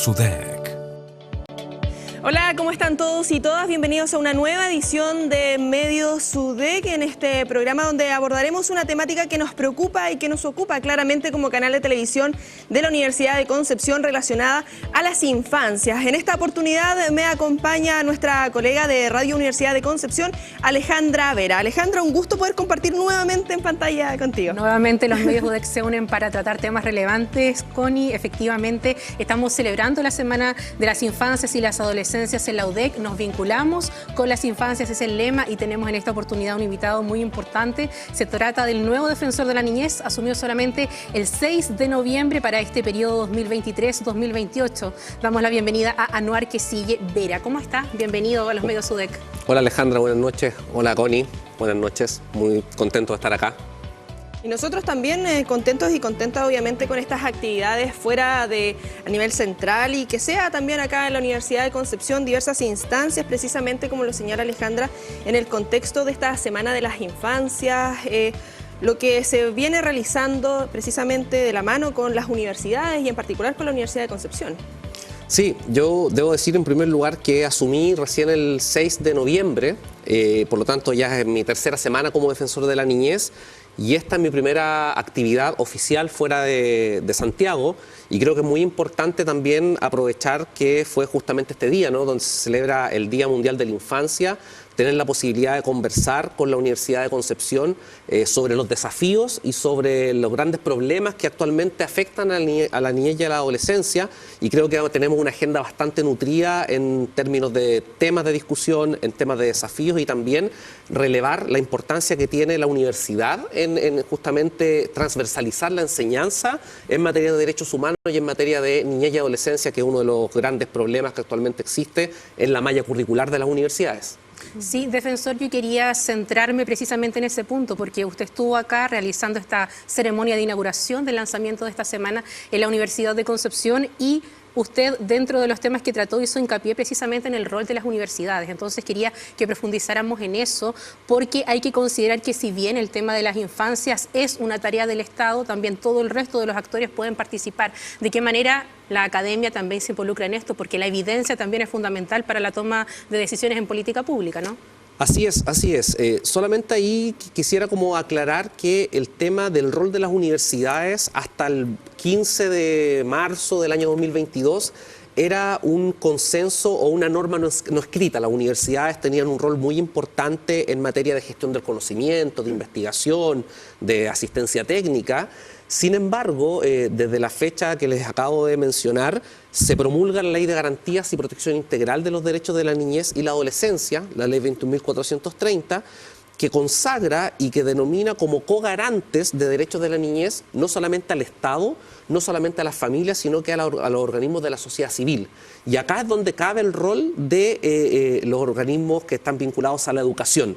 SUDEC. Hola, ¿cómo están todos y todas? Bienvenidos a una nueva edición de Medios SUDEC, en este programa donde abordaremos una temática que nos preocupa y que nos ocupa claramente como canal de televisión de la Universidad de Concepción relacionada a las infancias. En esta oportunidad me acompaña nuestra colega de Radio Universidad de Concepción, Alejandra Vera. Alejandra, un gusto poder compartir nuevamente en pantalla contigo. Nuevamente los medios UDEC se unen para tratar temas relevantes. Connie, efectivamente estamos celebrando la Semana de las Infancias y las Adolescencias en la UDEC. Nos vinculamos con las infancias, es el lema, y tenemos en esta oportunidad un invitado muy importante. Se trata del nuevo defensor de la niñez, asumió solamente el 6 de noviembre para este periodo 2023-2028. Damos la bienvenida a Anuar Quesille Vera. ¿Cómo está? Bienvenido a los medios UDEC. Hola Alejandra, buenas noches. Hola Connie, buenas noches. Muy contento de estar acá. Y nosotros también contentos y contentas obviamente con estas actividades a nivel central, y que sea también acá en la Universidad de Concepción diversas instancias, precisamente como lo señala Alejandra, en el contexto de esta Semana de las Infancias, lo que se viene realizando precisamente de la mano con las universidades y en particular con la Universidad de Concepción. Sí, yo debo decir en primer lugar que asumí recién el 6 de noviembre, por lo tanto ya es mi tercera semana como defensor de la niñez. Y esta es mi primera actividad oficial fuera de Santiago, y creo que es muy importante también aprovechar que fue justamente este día, ¿no?, donde se celebra el Día Mundial de la Infancia, tener la posibilidad de conversar con la Universidad de Concepción sobre los desafíos y sobre los grandes problemas que actualmente afectan a la niñez y a la adolescencia, y creo que tenemos una agenda bastante nutrida en términos de temas de discusión, en temas de desafíos, y también relevar la importancia que tiene la universidad en justamente transversalizar la enseñanza en materia de derechos humanos y en materia de niñez y adolescencia, que es uno de los grandes problemas que actualmente existe en la malla curricular de las universidades. Sí, defensor, yo quería centrarme precisamente en ese punto, porque usted estuvo acá realizando esta ceremonia de inauguración del lanzamiento de esta semana en la Universidad de Concepción, y usted, dentro de los temas que trató, hizo hincapié precisamente en el rol de las universidades. Entonces quería que profundizáramos en eso, porque hay que considerar que si bien el tema de las infancias es una tarea del Estado, también todo el resto de los actores pueden participar. ¿De qué manera la academia también se involucra en esto? Porque la evidencia también es fundamental para la toma de decisiones en política pública, ¿no? Así es, así es. Solamente ahí quisiera como aclarar que el tema del rol de las universidades hasta el 15 de marzo del año 2022 era un consenso o una norma no escrita. Las universidades tenían un rol muy importante en materia de gestión del conocimiento, de investigación, de asistencia técnica. Sin embargo, desde la fecha que les acabo de mencionar, se promulga la Ley de Garantías y Protección Integral de los Derechos de la Niñez y la Adolescencia, la Ley 21.430, que consagra y que denomina como cogarantes de derechos de la niñez no solamente al Estado, no solamente a las familias, sino que a los organismos de la sociedad civil. Y acá es donde cabe el rol de los organismos que están vinculados a la educación.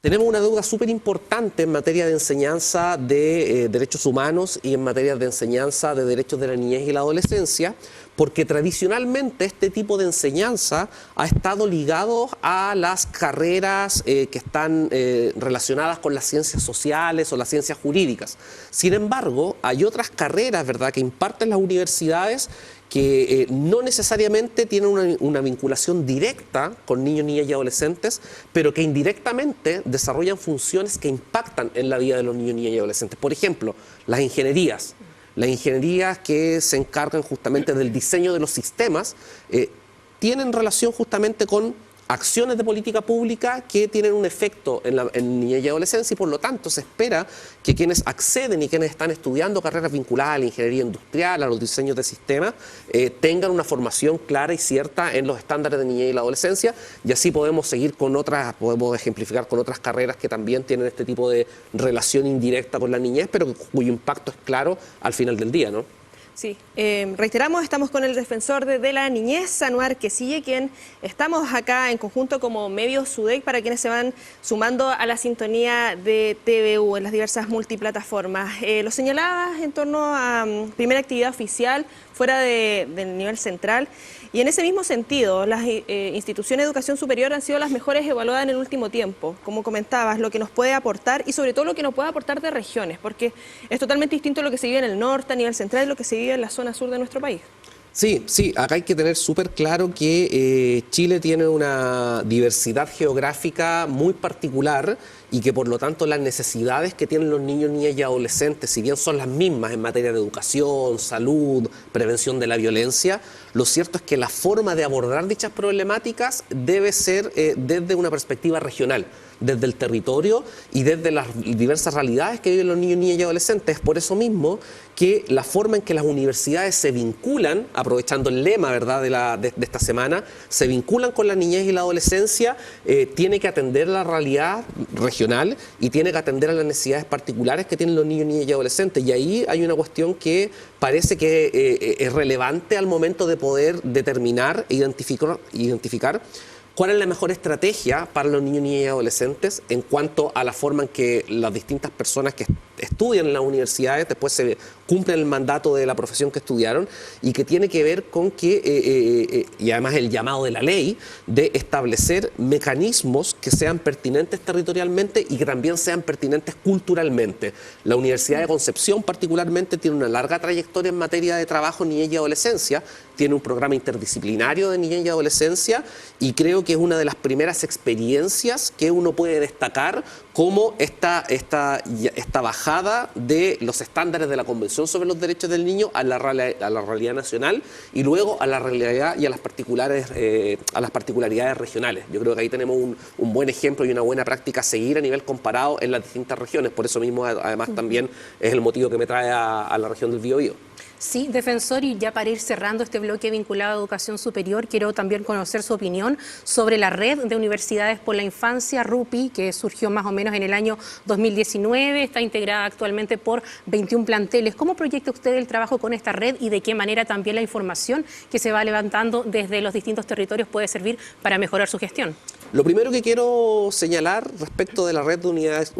Tenemos una deuda súper importante en materia de enseñanza de derechos humanos y en materia de enseñanza de derechos de la niñez y la adolescencia, porque tradicionalmente este tipo de enseñanza ha estado ligado a las carreras que están relacionadas con las ciencias sociales o las ciencias jurídicas. Sin embargo, hay otras carreras, ¿verdad?, que imparten las universidades que no necesariamente tienen una vinculación directa con niños, niñas y adolescentes, pero que indirectamente desarrollan funciones que impactan en la vida de los niños, niñas y adolescentes. Por ejemplo, las ingenierías que se encargan justamente del diseño de los sistemas, tienen relación justamente con acciones de política pública que tienen un efecto en niñez y adolescencia, y por lo tanto se espera que quienes acceden y quienes están estudiando carreras vinculadas a la ingeniería industrial, a los diseños de sistemas, tengan una formación clara y cierta en los estándares de niñez y la adolescencia, y así podemos seguir con otras, podemos ejemplificar con otras carreras que también tienen este tipo de relación indirecta con la niñez, pero cuyo impacto es claro al final del día, ¿no? Sí, reiteramos, estamos con el defensor de la niñez, Anuar Quesille, quien estamos acá en conjunto como Medios SUDEC para quienes se van sumando a la sintonía de TVU en las diversas multiplataformas. Lo señalabas en torno a primera actividad oficial fuera del nivel central, y en ese mismo sentido, las instituciones de educación superior han sido las mejores evaluadas en el último tiempo, como comentabas, lo que nos puede aportar y sobre todo lo que nos puede aportar de regiones, porque es totalmente distinto lo que se vive en el norte a nivel central y lo que se vive en la zona sur de nuestro país. Sí, sí, acá hay que tener súper claro que Chile tiene una diversidad geográfica muy particular y que por lo tanto las necesidades que tienen los niños, niñas y adolescentes, si bien son las mismas en materia de educación, salud, prevención de la violencia, lo cierto es que la forma de abordar dichas problemáticas debe ser desde una perspectiva regional, desde el territorio y desde las diversas realidades que viven los niños, niñas y adolescentes. Es por eso mismo que la forma en que las universidades se vinculan, aprovechando el lema, ¿verdad?, de esta semana, se vinculan con la niñez y la adolescencia, tiene que atender la realidad regional y tiene que atender a las necesidades particulares que tienen los niños, niñas y adolescentes. Y ahí hay una cuestión que parece que es relevante al momento de poder determinar e identificar cuál es la mejor estrategia para los niños, niñas y adolescentes en cuanto a la forma en que las distintas personas que estudian en las universidades después se cumplen el mandato de la profesión que estudiaron, y que tiene que ver con que, y además el llamado de la ley, de establecer mecanismos que sean pertinentes territorialmente y que también sean pertinentes culturalmente. La Universidad de Concepción particularmente tiene una larga trayectoria en materia de trabajo en niñez y adolescencia, tiene un programa interdisciplinario de niñez y adolescencia, y creo que es una de las primeras experiencias que uno puede destacar como esta bajada de los estándares de la Convención sobre los Derechos del Niño a la realidad nacional y luego a la realidad y a las particularidades regionales. Yo creo que ahí tenemos un buen ejemplo y una buena práctica a seguir a nivel comparado en las distintas regiones. Por eso mismo, además, también es el motivo que me trae a la región del Biobío. Sí, defensor, y ya para ir cerrando este bloque vinculado a educación superior, quiero también conocer su opinión sobre la red de universidades por la infancia, RUPI, que surgió más o menos en el año 2019, está integrada actualmente por 21 planteles. ¿Cómo proyecta usted el trabajo con esta red y de qué manera también la información que se va levantando desde los distintos territorios puede servir para mejorar su gestión? Lo primero que quiero señalar respecto de la red de Universidades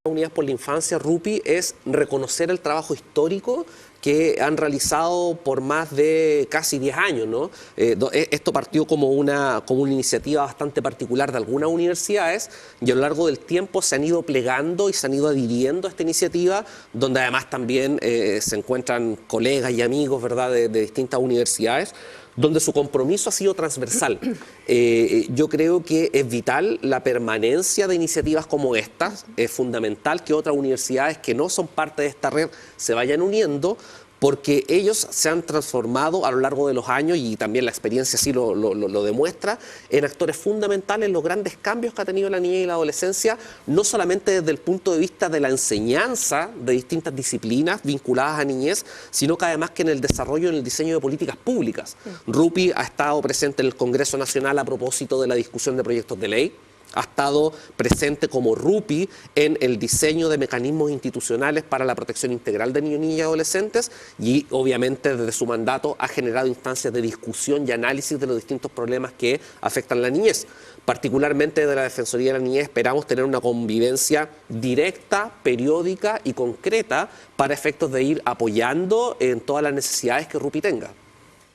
Unidas por la Infancia, RUPI, es reconocer el trabajo histórico que han realizado por más de casi 10 años, ¿no? Esto partió como una iniciativa bastante particular de algunas universidades, y a lo largo del tiempo se han ido plegando y se han ido adhiriendo a esta iniciativa, donde además también se encuentran colegas y amigos, ¿verdad?, de distintas universidades, donde su compromiso ha sido transversal. Yo creo que es vital la permanencia de iniciativas como estas, es fundamental que otras universidades que no son parte de esta red se vayan uniendo, porque ellos se han transformado a lo largo de los años, y también la experiencia así lo demuestra, en actores fundamentales en los grandes cambios que ha tenido la niñez y la adolescencia, no solamente desde el punto de vista de la enseñanza de distintas disciplinas vinculadas a niñez, sino que además que en el desarrollo y en el diseño de políticas públicas. RUPI ha estado presente en el Congreso Nacional a propósito de la discusión de proyectos de ley, ha estado presente como RUPI en el diseño de mecanismos institucionales para la protección integral de niños, niñas y adolescentes, y obviamente desde su mandato ha generado instancias de discusión y análisis de los distintos problemas que afectan la niñez. Particularmente de la Defensoría de la Niñez esperamos tener una convivencia directa, periódica y concreta para efectos de ir apoyando en todas las necesidades que RUPI tenga.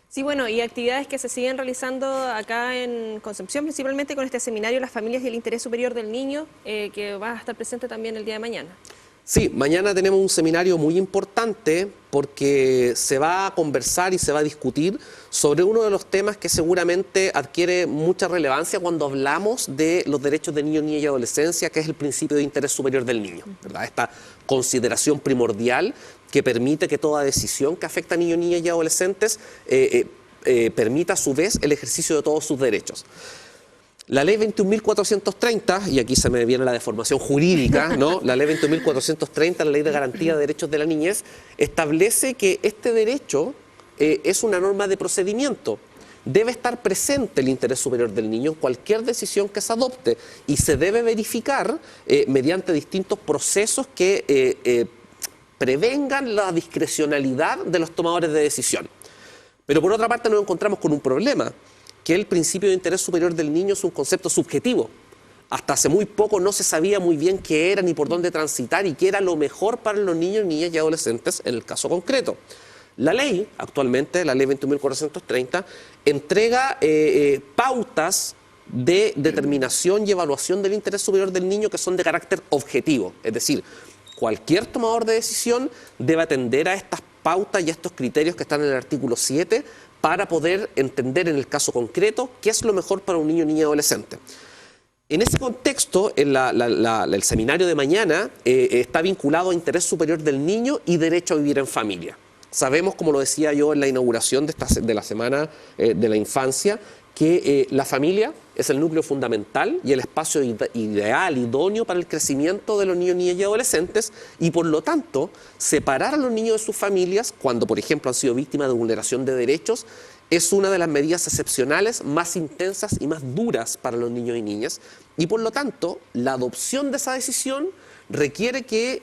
Sí, bueno, y actividades que se siguen realizando acá en Concepción, principalmente con este seminario Las familias y el interés superior del niño, que va a estar presente también el día de mañana. Sí, mañana tenemos un seminario muy importante porque se va a conversar y se va a discutir sobre uno de los temas que seguramente adquiere mucha relevancia cuando hablamos de los derechos de niños, niñas y adolescencia, que es el principio de interés superior del niño, ¿verdad? Esta consideración primordial que permite que toda decisión que afecta a niños, niñas y adolescentes permita a su vez el ejercicio de todos sus derechos. La ley 21.430, y aquí se me viene la deformación jurídica, ¿no? La ley 21.430, la ley de garantía de derechos de la niñez, establece que este derecho es una norma de procedimiento. Debe estar presente el interés superior del niño en cualquier decisión que se adopte, y se debe verificar mediante distintos procesos que prevengan la discrecionalidad de los tomadores de decisión. Pero por otra parte nos encontramos con un problema, que el principio de interés superior del niño es un concepto subjetivo. Hasta hace muy poco no se sabía muy bien qué era ni por dónde transitar y qué era lo mejor para los niños, niñas y adolescentes en el caso concreto. La ley, actualmente, la ley 21.430, entrega pautas de determinación y evaluación del interés superior del niño que son de carácter objetivo. Es decir, cualquier tomador de decisión debe atender a estas pautas y a estos criterios que están en el artículo 7 para poder entender en el caso concreto qué es lo mejor para un niño, niña y adolescente. En ese contexto, el seminario de mañana está vinculado a interés superior del niño y derecho a vivir en familia. Sabemos, como lo decía yo en la inauguración de la Semana de la Infancia, que la familia es el núcleo fundamental y el espacio ideal, idóneo para el crecimiento de los niños, niñas y adolescentes, y por lo tanto, separar a los niños de sus familias, cuando por ejemplo han sido víctimas de vulneración de derechos, es una de las medidas excepcionales más intensas y más duras para los niños y niñas, y por lo tanto, la adopción de esa decisión requiere que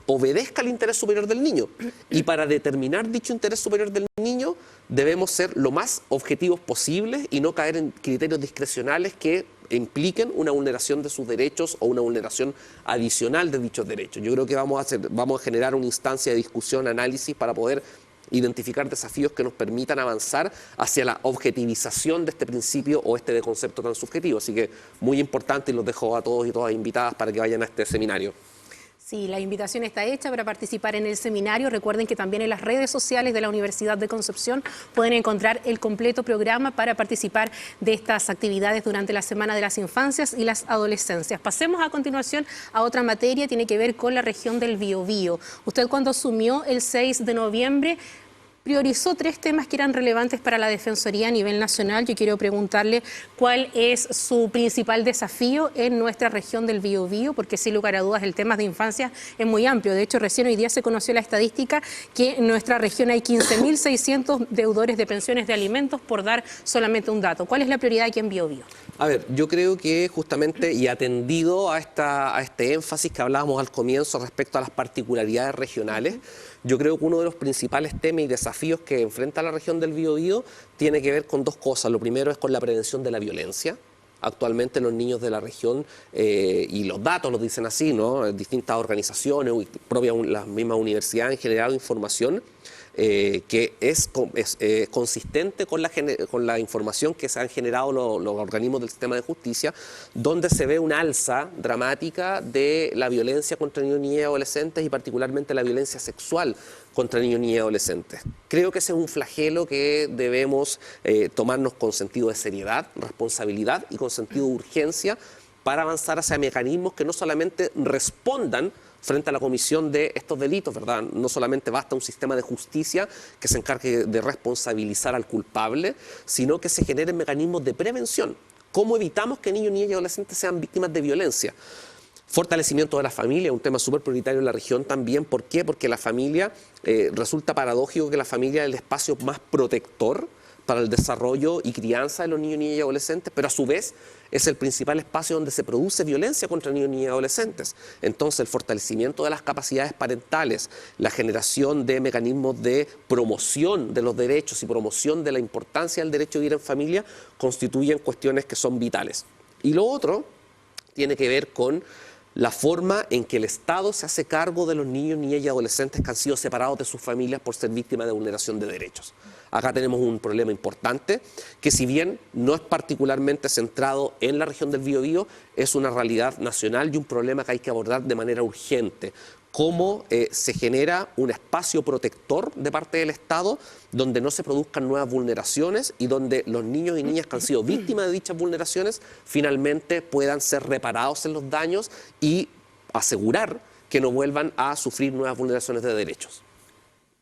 obedezca al interés superior del niño. Y para determinar dicho interés superior del niño, debemos ser lo más objetivos posibles y no caer en criterios discrecionales que impliquen una vulneración de sus derechos o una vulneración adicional de dichos derechos. Yo creo que vamos a generar una instancia de discusión, análisis para poder identificar desafíos que nos permitan avanzar hacia la objetivización de este principio o de concepto tan subjetivo. Así que muy importante, y los dejo a todos y todas invitadas para que vayan a este seminario. Sí, la invitación está hecha para participar en el seminario. Recuerden que también en las redes sociales de la Universidad de Concepción pueden encontrar el completo programa para participar de estas actividades durante la Semana de las Infancias y las Adolescencias. Pasemos a continuación a otra materia, tiene que ver con la región del Biobío. Usted, cuando asumió el 6 de noviembre, priorizó 3 temas que eran relevantes para la Defensoría a nivel nacional. Yo quiero preguntarle cuál es su principal desafío en nuestra región del Biobío, porque sin lugar a dudas el tema de infancia es muy amplio. De hecho, recién hoy día se conoció la estadística que en nuestra región hay 15.600 deudores de pensiones de alimentos, por dar solamente un dato. ¿Cuál es la prioridad aquí en Biobío? A ver, yo creo que justamente, y atendido a este énfasis que hablábamos al comienzo respecto a las particularidades regionales, yo creo que uno de los principales temas y desafíos que enfrenta la región del Biobío tiene que ver con 2 cosas. Lo primero es con la prevención de la violencia. Actualmente los niños de la región, y los datos lo dicen así, ¿no? Distintas organizaciones, las mismas universidades han generado información que es consistente con la información que se han generado los organismos del sistema de justicia, donde se ve una alza dramática de la violencia contra niños, niñas y adolescentes, y particularmente la violencia sexual contra niños, niñas y adolescentes. Creo que ese es un flagelo que debemos tomarnos con sentido de seriedad, responsabilidad y con sentido de urgencia para avanzar hacia mecanismos que no solamente respondan frente a la comisión de estos delitos, ¿verdad? No solamente basta un sistema de justicia que se encargue de responsabilizar al culpable, sino que se generen mecanismos de prevención. ¿Cómo evitamos que niños, niñas y adolescentes sean víctimas de violencia? Fortalecimiento de la familia, un tema súper prioritario en la región también. ¿Por qué? Porque la familia, resulta paradójico que la familia es el espacio más protector para el desarrollo y crianza de los niños, niñas y adolescentes, pero a su vez es el principal espacio donde se produce violencia contra niños, niñas y adolescentes. Entonces, el fortalecimiento de las capacidades parentales, la generación de mecanismos de promoción de los derechos y promoción de la importancia del derecho a vivir en familia constituyen cuestiones que son vitales. Y lo otro tiene que ver con la forma en que el Estado se hace cargo de los niños, niñas y adolescentes que han sido separados de sus familias por ser víctimas de vulneración de derechos. Acá tenemos un problema importante que, si bien no es particularmente centrado en la región del Biobío, es una realidad nacional y un problema que hay que abordar de manera urgente. Cómo se genera un espacio protector de parte del Estado donde no se produzcan nuevas vulneraciones y donde los niños y niñas que han sido víctimas de dichas vulneraciones finalmente puedan ser reparados en los daños y asegurar que no vuelvan a sufrir nuevas vulneraciones de derechos.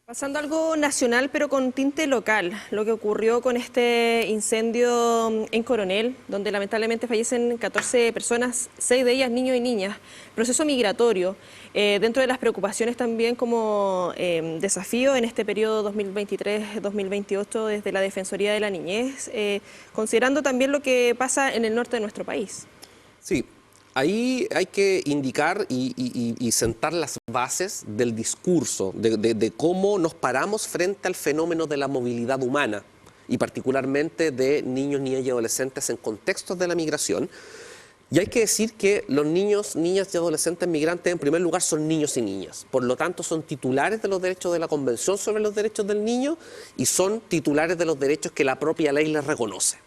Pasando a algo nacional, pero con tinte local, lo que ocurrió con este incendio en Coronel, donde lamentablemente fallecen 14 personas, 6 de ellas niños y niñas. Proceso migratorio, dentro de las preocupaciones también como desafío en este periodo 2023-2028 desde la Defensoría de la Niñez, considerando también lo que pasa en el norte de nuestro país. Sí. Ahí hay que indicar y sentar las bases del discurso, de cómo nos paramos frente al fenómeno de la movilidad humana y particularmente de niños, niñas y adolescentes en contextos de la migración. Y hay que decir que los niños, niñas y adolescentes migrantes, en primer lugar, son niños y niñas. Por lo tanto, son titulares de los derechos de la Convención sobre los Derechos del Niño y son titulares de los derechos que la propia ley les reconoce.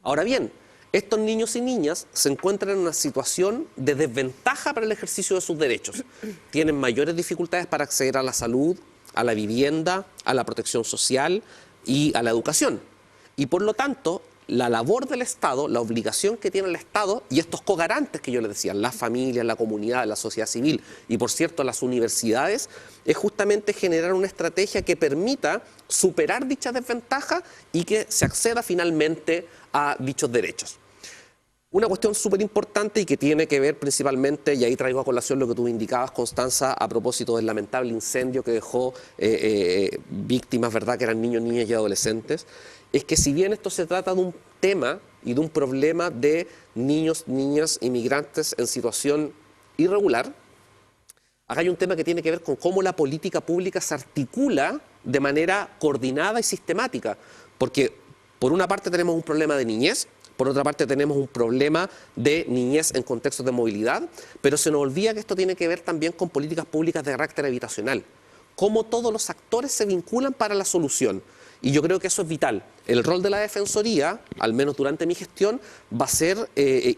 Ahora bien, estos niños y niñas se encuentran en una situación de desventaja para el ejercicio de sus derechos. Tienen mayores dificultades para acceder a la salud, a la vivienda, a la protección social y a la educación. Y por lo tanto, la labor del Estado, la obligación que tiene el Estado y estos cogarantes que yo les decía, las familias, la comunidad, la sociedad civil y por cierto las universidades, es justamente generar una estrategia que permita superar dichas desventajas y que se acceda finalmente a dichos derechos. Una cuestión súper importante y que tiene que ver principalmente, y ahí traigo a colación lo que tú indicabas, Constanza, a propósito del lamentable incendio que dejó víctimas, ¿verdad?, que eran niños, niñas y adolescentes, es que si bien esto se trata de un tema y de un problema de niños, niñas, inmigrantes en situación irregular, acá hay un tema que tiene que ver con cómo la política pública se articula de manera coordinada y sistemática, porque por una parte tenemos un problema de niñez, por otra parte tenemos un problema de niñez en contextos de movilidad, pero se nos olvida que esto tiene que ver también con políticas públicas de carácter habitacional, cómo todos los actores se vinculan para la solución. Y yo creo que eso es vital. El rol de la Defensoría, al menos durante mi gestión, va a ser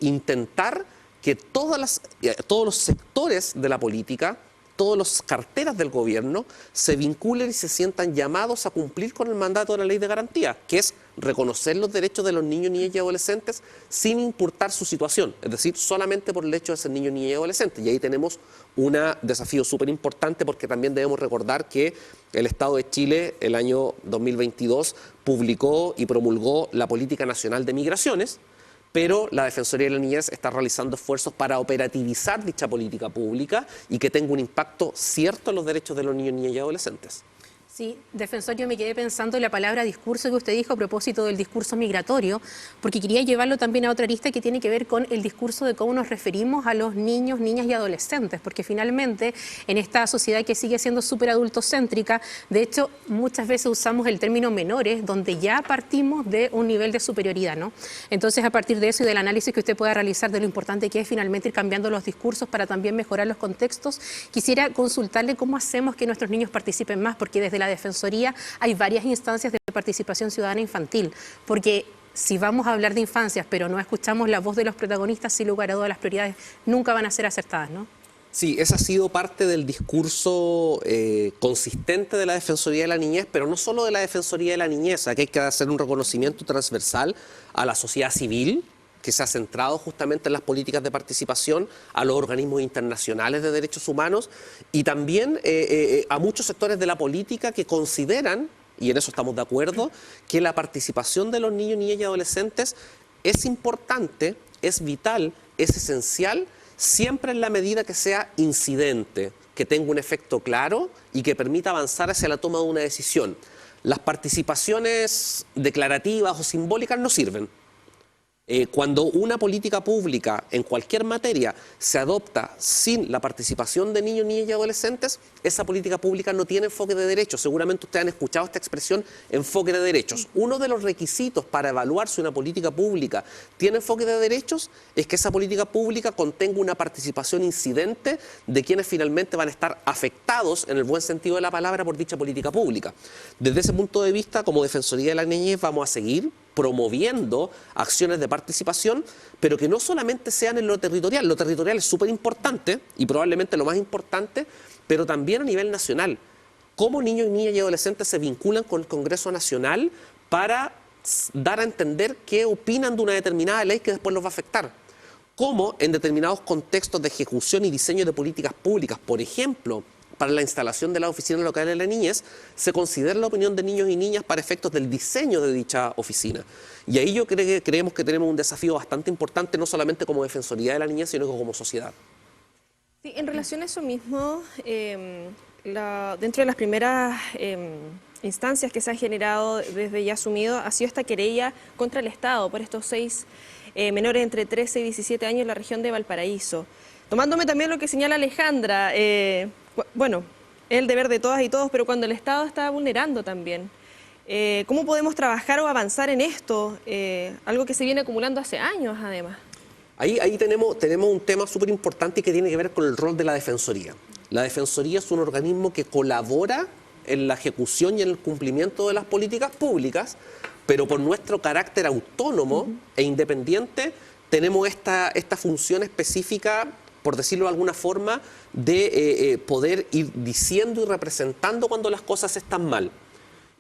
intentar que todos los sectores de la política, todas las carteras del gobierno, se vinculen y se sientan llamados a cumplir con el mandato de la Ley de Garantía, que es reconocer los derechos de los niños, niñas y adolescentes sin importar su situación, es decir, solamente por el hecho de ser niños, niñas y adolescentes. Y ahí tenemos un desafío súper importante porque también debemos recordar que el Estado de Chile el año 2022 publicó y promulgó la Política Nacional de Migraciones, pero la Defensoría de la Niñez está realizando esfuerzos para operativizar dicha política pública y que tenga un impacto cierto en los derechos de los niños, niñas y adolescentes. Sí, defensor, yo me quedé pensando en la palabra discurso que usted dijo a propósito del discurso migratorio, porque quería llevarlo también a otra arista que tiene que ver con el discurso de cómo nos referimos a los niños, niñas y adolescentes, porque finalmente en esta sociedad que sigue siendo súper adultocéntrica, de hecho muchas veces usamos el término menores, donde ya partimos de un nivel de superioridad, ¿no? Entonces, a partir de eso y del análisis que usted pueda realizar de lo importante que es finalmente ir cambiando los discursos para también mejorar los contextos, quisiera consultarle cómo hacemos que nuestros niños participen más, porque desde la Defensoría hay varias instancias de participación ciudadana infantil, porque si vamos a hablar de infancias pero no escuchamos la voz de los protagonistas, sin lugar a dudas las prioridades nunca van a ser acertadas, ¿no? Sí, esa ha sido parte del discurso consistente de la Defensoría de la Niñez, pero no solo de la Defensoría de la Niñez, aquí hay que hacer un reconocimiento transversal a la sociedad civil, que se ha centrado justamente en las políticas de participación, a los organismos internacionales de derechos humanos y también a muchos sectores de la política que consideran, y en eso estamos de acuerdo, que la participación de los niños, niñas y adolescentes es importante, es vital, es esencial, siempre en la medida que sea incidente, que tenga un efecto claro y que permita avanzar hacia la toma de una decisión. Las participaciones declarativas o simbólicas no sirven. Cuando una política pública en cualquier materia se adopta sin la participación de niños, niñas y adolescentes, esa política pública no tiene enfoque de derechos. Seguramente ustedes han escuchado esta expresión, enfoque de derechos. Uno de los requisitos para evaluar si una política pública tiene enfoque de derechos es que esa política pública contenga una participación incidente de quienes finalmente van a estar afectados, en el buen sentido de la palabra, por dicha política pública. Desde ese punto de vista, como Defensoría de la Niñez, vamos a seguir promoviendo acciones de participación, pero que no solamente sean en lo territorial. Lo territorial es súper importante y probablemente lo más importante, pero también a nivel nacional. Cómo niños, niñas y adolescentes se vinculan con el Congreso Nacional para dar a entender qué opinan de una determinada ley que después los va a afectar. Cómo en determinados contextos de ejecución y diseño de políticas públicas, por ejemplo, para la instalación de la oficina local de la niñez, se considera la opinión de niños y niñas para efectos del diseño de dicha oficina. Y ahí creemos que tenemos un desafío bastante importante, no solamente como Defensoría de la Niñez, sino que como sociedad. Sí, en relación a eso mismo, dentro de las primeras instancias que se han generado desde ya asumido, ha sido esta querella contra el Estado por estos 6 menores entre 13 y 17 años en la región de Valparaíso. Tomándome también lo que señala Alejandra, bueno, es el deber de todas y todos, pero cuando el Estado está vulnerando también, ¿cómo podemos trabajar o avanzar en esto? Algo que se viene acumulando hace años, además. Ahí tenemos un tema súper importante que tiene que ver con el rol de la Defensoría. La Defensoría es un organismo que colabora en la ejecución y en el cumplimiento de las políticas públicas, pero por nuestro carácter autónomo e independiente tenemos esta función específica, por decirlo de alguna forma, de poder ir diciendo y representando cuando las cosas están mal.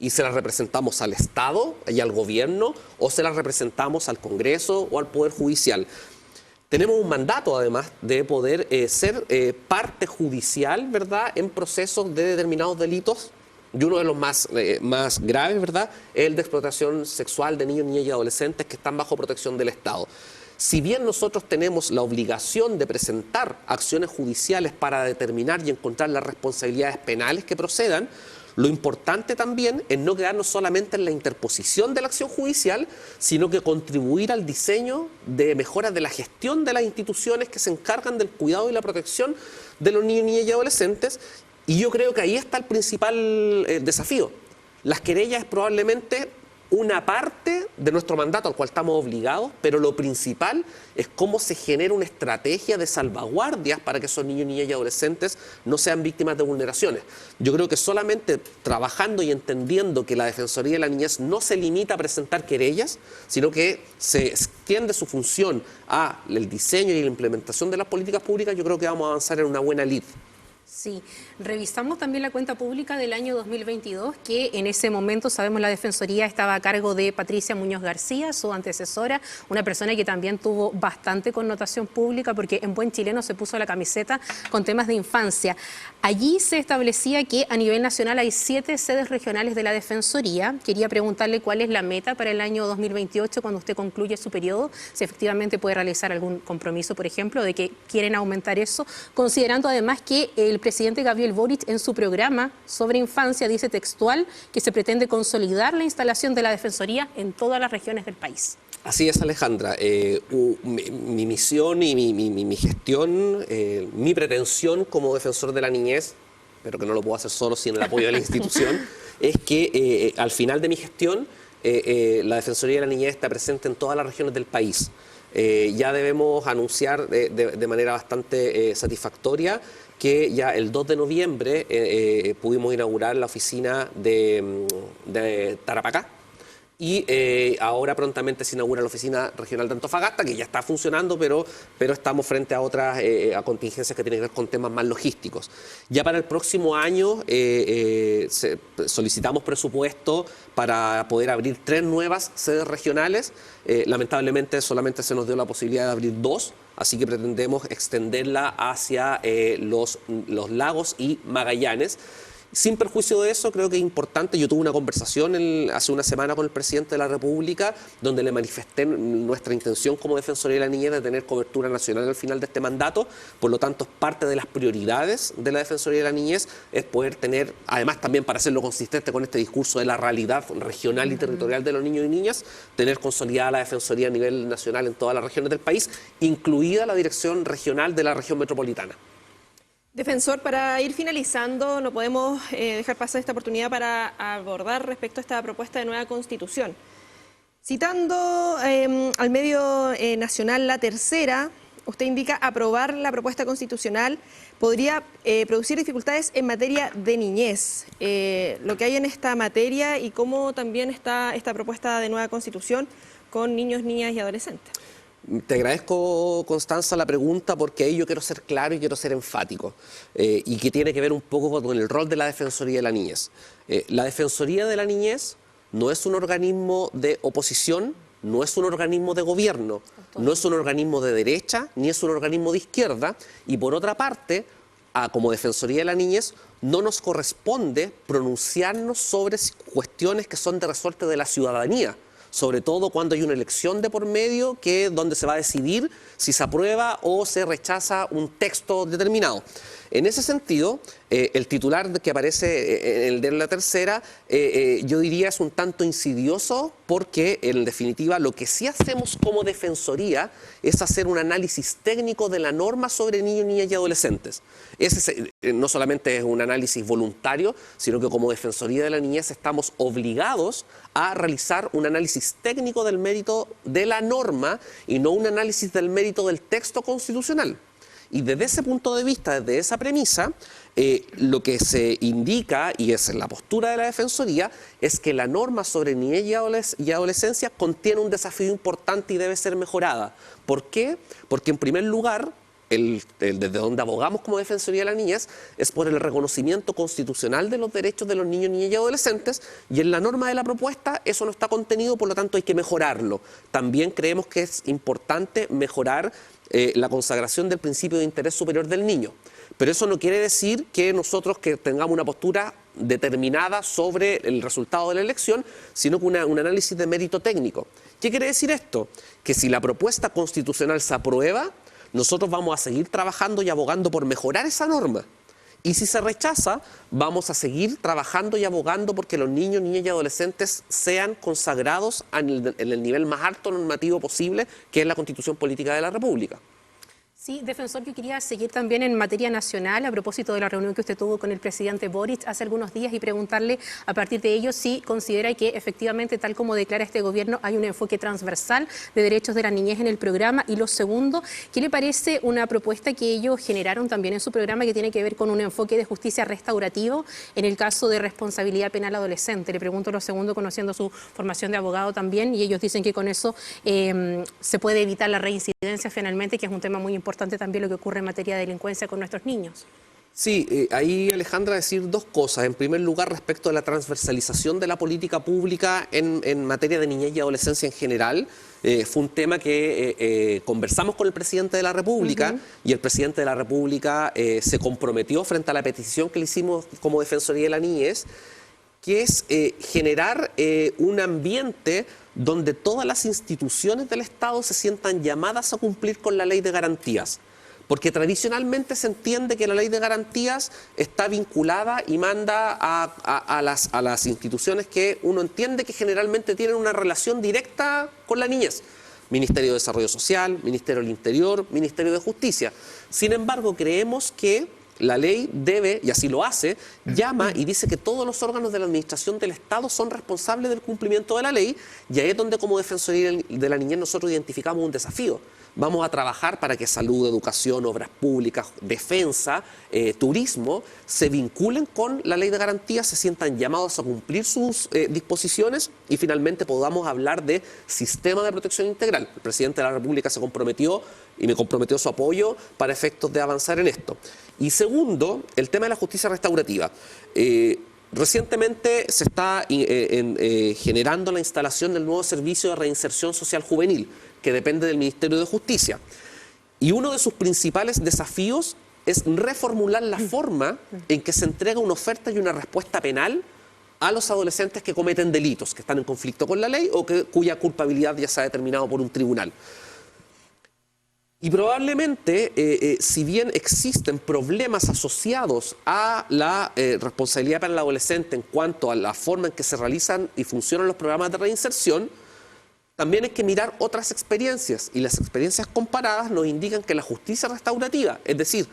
y se las representamos al Estado y al gobierno, o se las representamos al Congreso o al Poder Judicial. Tenemos un mandato, además, de poder ser parte judicial, ¿verdad?, en procesos de determinados delitos. Y uno de los más graves, ¿verdad?, es el de explotación sexual de niños, niñas y adolescentes que están bajo protección del Estado. Si bien nosotros tenemos la obligación de presentar acciones judiciales para determinar y encontrar las responsabilidades penales que procedan, lo importante también es no quedarnos solamente en la interposición de la acción judicial, sino que contribuir al diseño de mejoras de la gestión de las instituciones que se encargan del cuidado y la protección de los niños, niñas y adolescentes. Y yo creo que ahí está el principal desafío. Las querellas es probablemente una parte de nuestro mandato al cual estamos obligados, pero lo principal es cómo se genera una estrategia de salvaguardias para que esos niños, niñas y adolescentes no sean víctimas de vulneraciones. Yo creo que solamente trabajando y entendiendo que la Defensoría de la Niñez no se limita a presentar querellas, sino que se extiende su función al diseño y la implementación de las políticas públicas, yo creo que vamos a avanzar en una buena lid. Sí, revisamos también la cuenta pública del año 2022, que en ese momento, sabemos, la Defensoría estaba a cargo de Patricia Muñoz García, su antecesora, una persona que también tuvo bastante connotación pública porque en buen chileno se puso la camiseta con temas de infancia. Allí se establecía que a nivel nacional hay 7 sedes regionales de la Defensoría. Quería preguntarle cuál es la meta para el año 2028 cuando usted concluye su periodo, si efectivamente puede realizar algún compromiso, por ejemplo, de que quieren aumentar eso, considerando además que el presidente Gabriel Boric en su programa sobre infancia dice textual que se pretende consolidar la instalación de la Defensoría en todas las regiones del país. Así es, Alejandra. Mi misión y mi gestión, mi pretensión como defensor de la niñez, pero que no lo puedo hacer solo sin el apoyo de la institución, es que al final de mi gestión la Defensoría de la Niñez está presente en todas las regiones del país. Ya debemos anunciar de manera bastante satisfactoria que ya el 2 de noviembre pudimos inaugurar la oficina de Tarapacá. Y ahora prontamente se inaugura la oficina regional de Antofagasta, que ya está funcionando, pero estamos frente a otras a contingencias que tienen que ver con temas más logísticos. Ya para el próximo año solicitamos presupuesto para poder abrir 3 nuevas sedes regionales. Lamentablemente solamente se nos dio la posibilidad de abrir 2, así que pretendemos extenderla hacia los lagos y Magallanes. Sin perjuicio de eso, creo que es importante. Yo tuve una conversación hace una semana con el presidente de la República, donde le manifesté nuestra intención como Defensoría de la Niñez de tener cobertura nacional al final de este mandato. Por lo tanto, parte de las prioridades de la Defensoría de la Niñez es poder tener, además también para hacerlo consistente con este discurso de la realidad regional y territorial de los niños y niñas, tener consolidada la Defensoría a nivel nacional en todas las regiones del país, incluida la Dirección Regional de la Región Metropolitana. Defensor, para ir finalizando, no podemos dejar pasar esta oportunidad para abordar respecto a esta propuesta de nueva Constitución. Citando al medio nacional La Tercera, usted indica aprobar la propuesta constitucional podría producir dificultades en materia de niñez. Lo que hay en esta materia y cómo también está esta propuesta de nueva Constitución con niños, niñas y adolescentes. Te agradezco, Constanza, la pregunta, porque ahí yo quiero ser claro y quiero ser enfático, y que tiene que ver un poco con el rol de la Defensoría de la Niñez. La Defensoría de la Niñez no es un organismo de oposición, no es un organismo de gobierno, no es un organismo de derecha, ni es un organismo de izquierda, y por otra parte, como Defensoría de la Niñez, no nos corresponde pronunciarnos sobre cuestiones que son de resorte de la ciudadanía, sobre todo cuando hay una elección de por medio donde se va a decidir si se aprueba o se rechaza un texto determinado. En ese sentido, el titular que aparece en el de La Tercera, yo diría es un tanto insidioso, porque en definitiva lo que sí hacemos como Defensoría es hacer un análisis técnico de la norma sobre niños, niñas y adolescentes. Ese no solamente es un análisis voluntario, sino que como Defensoría de la Niñez estamos obligados a realizar un análisis técnico del mérito de la norma y no un análisis del mérito del texto constitucional. Y desde ese punto de vista, desde esa premisa, lo que se indica, y es la postura de la Defensoría, es que la norma sobre niñez y adolescencia contiene un desafío importante y debe ser mejorada. ¿Por qué? Porque en primer lugar, desde donde abogamos como Defensoría de la Niñez, es por el reconocimiento constitucional de los derechos de los niños, niñas y adolescentes, y en la norma de la propuesta eso no está contenido, por lo tanto hay que mejorarlo. También creemos que es importante mejorar la consagración del principio de interés superior del niño. Pero eso no quiere decir que nosotros que tengamos una postura determinada sobre el resultado de la elección, sino que un análisis de mérito técnico. ¿Qué quiere decir esto? Que si la propuesta constitucional se aprueba, nosotros vamos a seguir trabajando y abogando por mejorar esa norma. Y si se rechaza, vamos a seguir trabajando y abogando porque los niños, niñas y adolescentes sean consagrados en el nivel más alto normativo posible, que es la Constitución Política de la República. Sí, defensor, yo quería seguir también en materia nacional a propósito de la reunión que usted tuvo con el presidente Boric hace algunos días y preguntarle a partir de ello si considera que efectivamente, tal como declara este gobierno, hay un enfoque transversal de derechos de la niñez en el programa. Y lo segundo, ¿qué le parece una propuesta que ellos generaron también en su programa que tiene que ver con un enfoque de justicia restaurativo en el caso de responsabilidad penal adolescente? Le pregunto lo segundo, conociendo su formación de abogado también, y ellos dicen que con eso se puede evitar la reincidencia finalmente, que es un tema muy importante también lo que ocurre en materia de delincuencia con nuestros niños. Sí, ahí Alejandra, decir dos cosas. En primer lugar, respecto a la transversalización de la política pública en materia de niñez y adolescencia en general, fue un tema que conversamos con el presidente de la República y el presidente de la República se comprometió frente a la petición que le hicimos como Defensoría de la Niñez, que es generar un ambiente donde todas las instituciones del Estado se sientan llamadas a cumplir con la ley de garantías. Porque tradicionalmente se entiende que la ley de garantías está vinculada y manda a las instituciones que uno entiende que generalmente tienen una relación directa con la niñez. Ministerio de Desarrollo Social, Ministerio del Interior, Ministerio de Justicia. Sin embargo, creemos que la ley debe, y así lo hace, llama y dice que todos los órganos de la administración del Estado son responsables del cumplimiento de la ley, y ahí es donde como Defensoría de la Niñez nosotros identificamos un desafío. Vamos a trabajar para que salud, educación, obras públicas, defensa, turismo, se vinculen con la ley de garantías, se sientan llamados a cumplir sus disposiciones y finalmente podamos hablar de sistema de protección integral. El presidente de la República se comprometió y me comprometió su apoyo para efectos de avanzar en esto. Y segundo, el tema de la justicia restaurativa. Recientemente se está generando la instalación del nuevo servicio de reinserción social juvenil, que depende del Ministerio de Justicia. Y uno de sus principales desafíos es reformular la forma en que se entrega una oferta y una respuesta penal a los adolescentes que cometen delitos, que están en conflicto con la ley o cuya culpabilidad ya se ha determinado por un tribunal. Y probablemente, si bien existen problemas asociados a la responsabilidad para el adolescente en cuanto a la forma en que se realizan y funcionan los programas de reinserción, también hay que mirar otras experiencias, y las experiencias comparadas nos indican que la justicia restaurativa, es decir,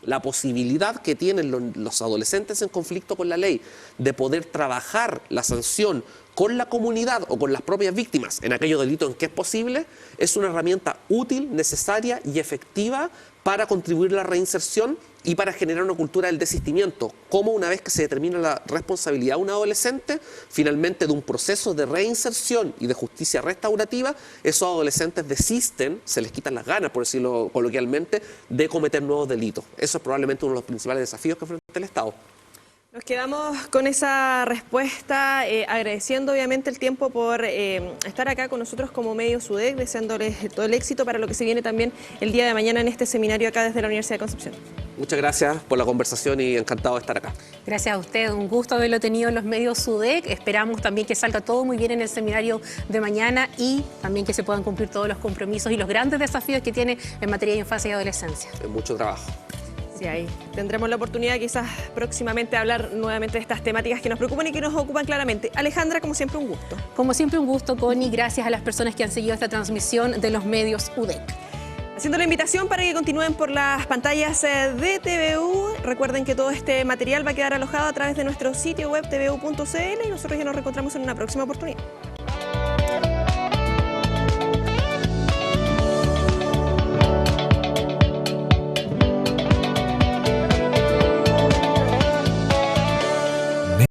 la posibilidad que tienen los adolescentes en conflicto con la ley de poder trabajar la sanción con la comunidad o con las propias víctimas en aquellos delitos en que es posible, es una herramienta útil, necesaria y efectiva para contribuir a la reinserción y para generar una cultura del desistimiento, como una vez que se determina la responsabilidad de un adolescente, finalmente de un proceso de reinserción y de justicia restaurativa, esos adolescentes desisten, se les quitan las ganas, por decirlo coloquialmente, de cometer nuevos delitos. Eso es probablemente uno de los principales desafíos que enfrenta el Estado. Nos quedamos con esa respuesta, agradeciendo obviamente el tiempo por estar acá con nosotros como medio SUDEC, deseándoles todo el éxito para lo que se viene también el día de mañana en este seminario acá desde la Universidad de Concepción. Muchas gracias por la conversación y encantado de estar acá. Gracias a usted, un gusto haberlo tenido en los medios SUDEC. Esperamos también que salga todo muy bien en el seminario de mañana y también que se puedan cumplir todos los compromisos y los grandes desafíos que tiene en materia de infancia y adolescencia. Es mucho trabajo. Sí, ahí tendremos la oportunidad quizás próximamente de hablar nuevamente de estas temáticas que nos preocupan y que nos ocupan claramente. Alejandra, como siempre, un gusto. Como siempre, un gusto, Connie. Gracias a las personas que han seguido esta transmisión de los medios UDEC. Haciendo la invitación para que continúen por las pantallas de TVU. Recuerden que todo este material va a quedar alojado a través de nuestro sitio web tvu.cl y nosotros ya nos reencontramos en una próxima oportunidad.